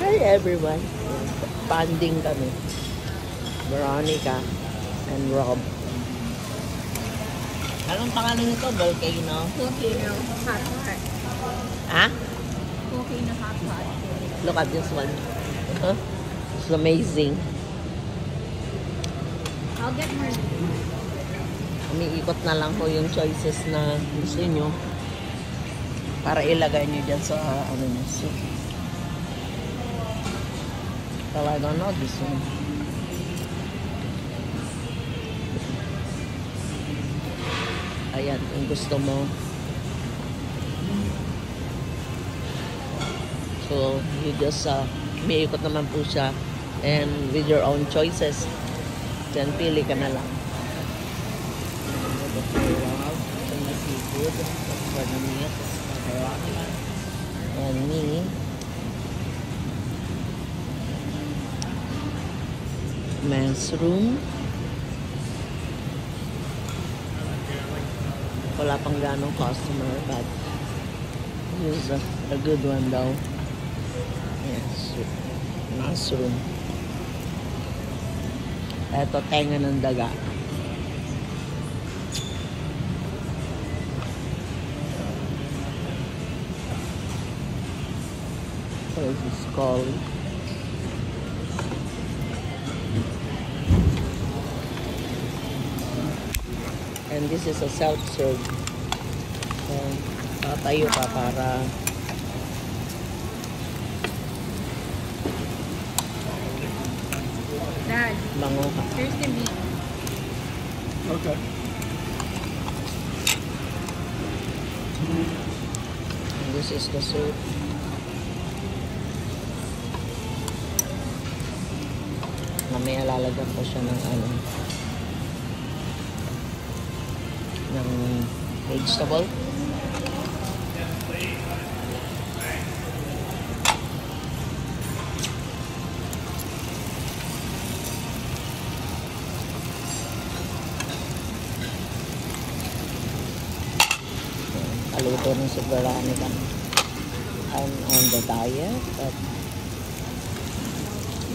Hi everyone. Banding kami. Veronica and Rob. Anong pangalan nito? Volcano? Volcano hot pot. Ah? Volcano hot pot. Look at this one. Huh? It's amazing. I'll get more. Umiikot na lang po yung choices na gusto nyo para ilagay nyo dyan sa ano nyo, soup. Well, I don't know this one. Ayan, kung gusto mo. So, you just, umiikot naman po siya. And with your own choices, then pili ka na lang. And me, mushroom. Wala pang ganong customer, but here's a good one daw. Yes, mushroom. Eto, tenga ng daga. This is called and this is a self-serve. So, tatayo ka para Dad, manguha. here's the meat. Okay. And this is the soup. Mamaya lalagyan ko siya ng ano, ng vegetable. Kaluto ng Veronica. I'm on the diet, but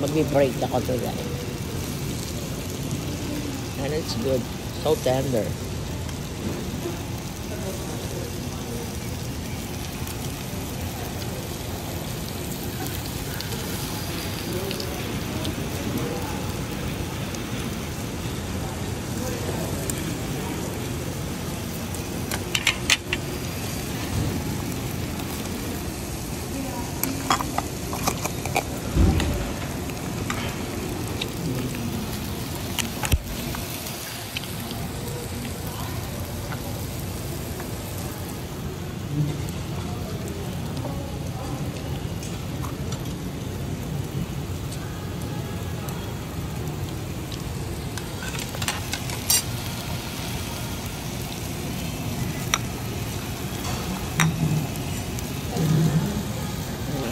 magbi-break ako today. And it's good. So tender.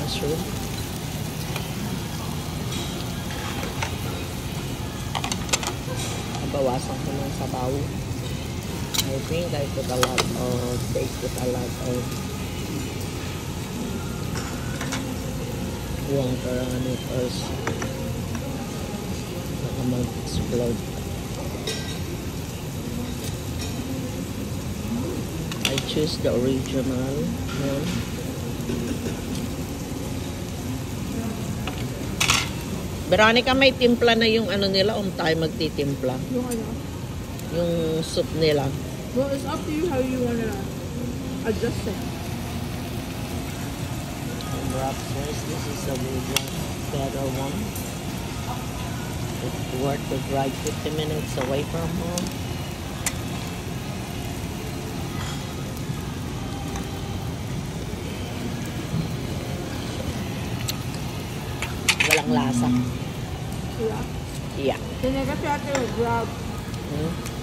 Mushroom. Bawasan ko ng sabaw. I think I put a lot of, they put a lot of water on it first. Baka mag-explode. I choose the original one. Veronica, may timpla na yung ano nila o tayo magtitimpla? Yung ano? Yung soup nila. Well, it's up to you how you wanna adjust it. And Rob says this is a better one. It's worth the drive 50 minutes away from home. Walang lasa. Yeah. Yeah. Then I got to with Rob. Hmm?